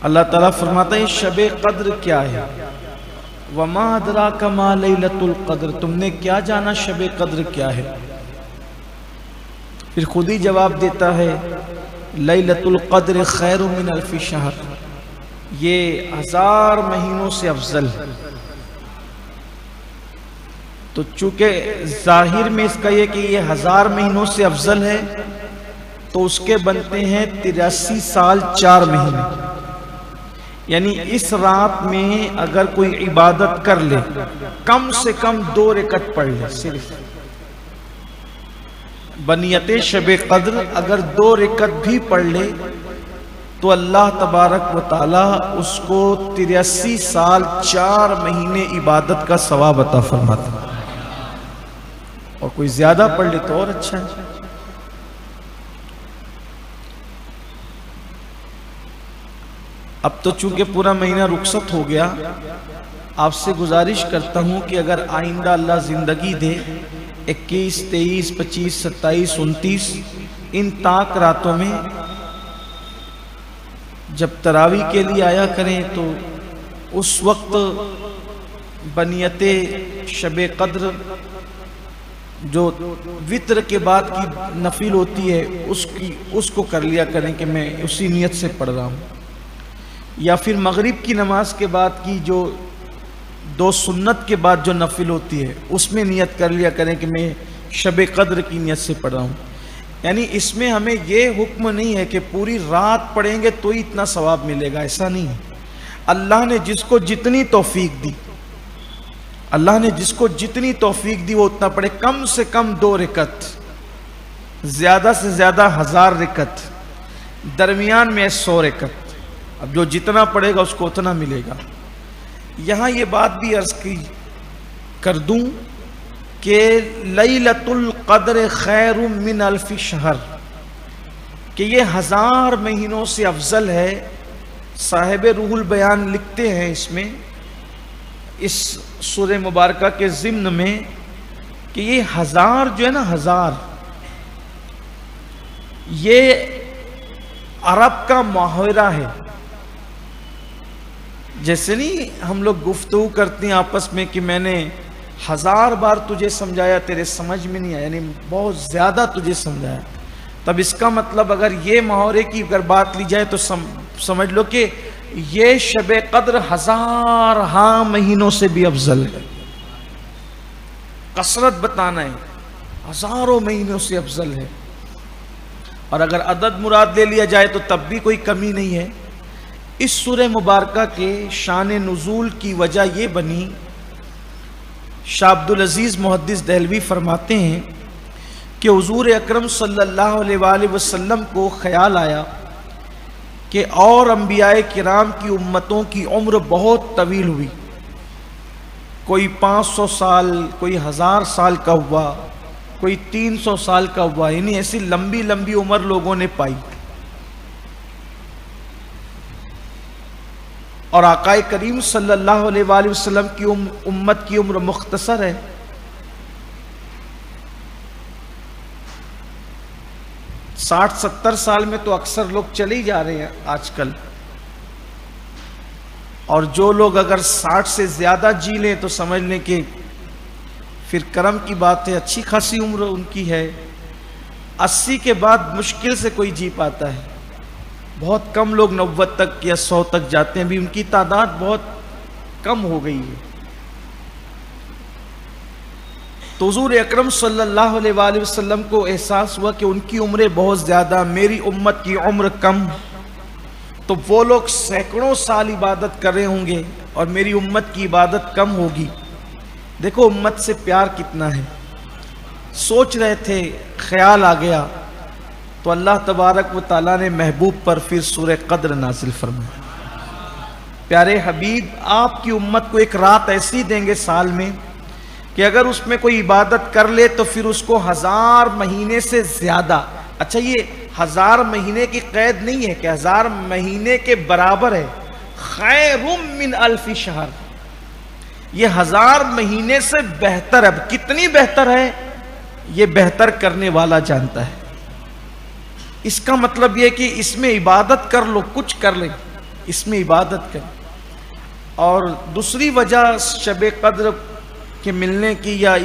اللہ تعالیٰ فرماتا ہے شب قدر کیا ہے؟ وما ادراک ما لیلۃ القدر، تم نے کیا جانا شب قدر کیا ہے؟ پھر خود ہی جواب دیتا ہے لیلۃ القدر خیر من الف شہر، یہ 1000 مہینوں سے افضل ہے۔ تو چونکہ ظاہر میں اس کا یہ کہ یہ 1000 مہینوں سے افضل ہے تو اس کے بنتے ہیں 83 سال 4 مہینے، یعنی اس رات میں اگر کوئی عبادت کر لے کم سے کم 2 رکعت پڑھ لے، صرف بنیت شب قدر اگر 2 رکعت بھی پڑھ لے تو اللہ تبارک و تعالی اس کو 83 سال 4 مہینے عبادت کا ثواب عطا فرماتا ہے، اور کوئی زیادہ پڑھ لے تو اور اچھا ہے۔ اب تو چونکہ پورا مہینہ رخصت ہو گیا، آپ سے گزارش کرتا ہوں کہ اگر آئندہ اللہ زندگی دے 21، 23، 25، 27، 29 ان تاک راتوں میں جب تراویح کے لیے آیا کریں تو اس وقت بنیت شب قدر جو وتر کے بعد کی نفل ہوتی ہے اس کو کر لیا کریں کہ میں اسی نیت سے پڑھ رہا ہوں، یا پھر مغرب کی نماز کے بعد کی جو 2 سنت کے بعد جو نفل ہوتی ہے اس میں نیت کر لیا کریں کہ میں شب قدر کی نیت سے پڑھ رہا ہوں۔ یعنی اس میں ہمیں یہ حکم نہیں ہے کہ پوری رات پڑھیں گے تو ہی اتنا ثواب ملے گا، ایسا نہیں ہے۔ اللہ نے جس کو جتنی توفیق دی، اللہ نے جس کو جتنی توفیق دی وہ اتنا پڑھے، کم سے کم 2 رکعت، زیادہ سے زیادہ 1000 رکعت، درمیان میں 100 رکعت، اب جو جتنا پڑھے گا اس کو اتنا ملے گا۔ یہاں یہ بات بھی عرض کر دوں کہ لیلۃ القدر خیر من الف شہر، کہ یہ 1000 مہینوں سے افضل ہے۔ صاحب روح البیان لکھتے ہیں اس میں، اس سورہ مبارکہ کے ضمن میں، کہ یہ 1000 جو ہے نا 1000، یہ عرب کا محاورہ ہے۔ جیسے نہیں ہم لوگ گفتگو کرتے ہیں آپس میں کہ میں نے 1000 بار تجھے سمجھایا تیرے سمجھ میں نہیں آیا، یعنی بہت زیادہ تجھے سمجھایا، تب اس کا مطلب اگر یہ محاورے کی اگر بات لی جائے تو سمجھ لو کہ یہ شب قدر 1000 مہینوں سے بھی افضل ہے۔ کثرت بتانا ہے، ہزاروں مہینوں سے افضل ہے، اور اگر عدد مراد لے لیا جائے تو تب بھی کوئی کمی نہیں ہے۔ اس سورہ مبارکہ کے شان نزول کی وجہ یہ بنی، شاہ عبدالعزیز محدث دہلوی فرماتے ہیں کہ حضور اکرم صلی اللہ علیہ وآلہ وسلم کو خیال آیا کہ اور انبیاء کرام کی امتوں کی عمر بہت طویل ہوئی، کوئی 500 سال، کوئی 1000 سال کا ہوا، کوئی 300 سال کا ہوا، یعنی ایسی لمبی لمبی عمر لوگوں نے پائی، اور آقا کریم صلی اللہ علیہ وآلہ وسلم کی امت کی عمر مختصر ہے۔ 60-70 سال میں تو اکثر لوگ چلے ہی جا رہے ہیں آج کل، اور جو لوگ اگر 60 سے زیادہ جی لیں تو سمجھ لیں کہ پھر کرم کی بات ہے، اچھی خاصی عمر ان کی ہے۔ 80 کے بعد مشکل سے کوئی جی پاتا ہے، بہت کم لوگ 90 تک یا 100 تک جاتے ہیں، بھی ان کی تعداد بہت کم ہو گئی ہے۔ تو حضور اکرم صلی اللہ علیہ وآلہ وسلم کو احساس ہوا کہ ان کی عمریں بہت زیادہ، میری امت کی عمر کم، تو وہ لوگ سینکڑوں سال عبادت کر رہے ہوں گے اور میری امت کی عبادت کم ہوگی۔ دیکھو امت سے پیار کتنا ہے۔ سوچ رہے تھے، خیال آ گیا، تو اللہ تبارک و تعالیٰ نے محبوب پر پھر سورہ قدر نازل فرمایا۔ پیارے حبیب، آپ کی امت کو ایک رات ایسی دیں گے سال میں کہ اگر اس میں کوئی عبادت کر لے تو پھر اس کو 1000 مہینے سے زیادہ، اچھا یہ 1000 مہینے کی قید نہیں ہے کہ 1000 مہینے کے برابر ہے، خیر من الف شہر، یہ 1000 مہینے سے بہتر ہے۔ اب کتنی بہتر ہے یہ بہتر کرنے والا جانتا ہے۔ اس کا مطلب یہ کہ اس میں عبادت کر لو، کچھ کر لیں، اس میں عبادت کریں. اور دوسری وجہ شب قدر کے ملنے کی یا اس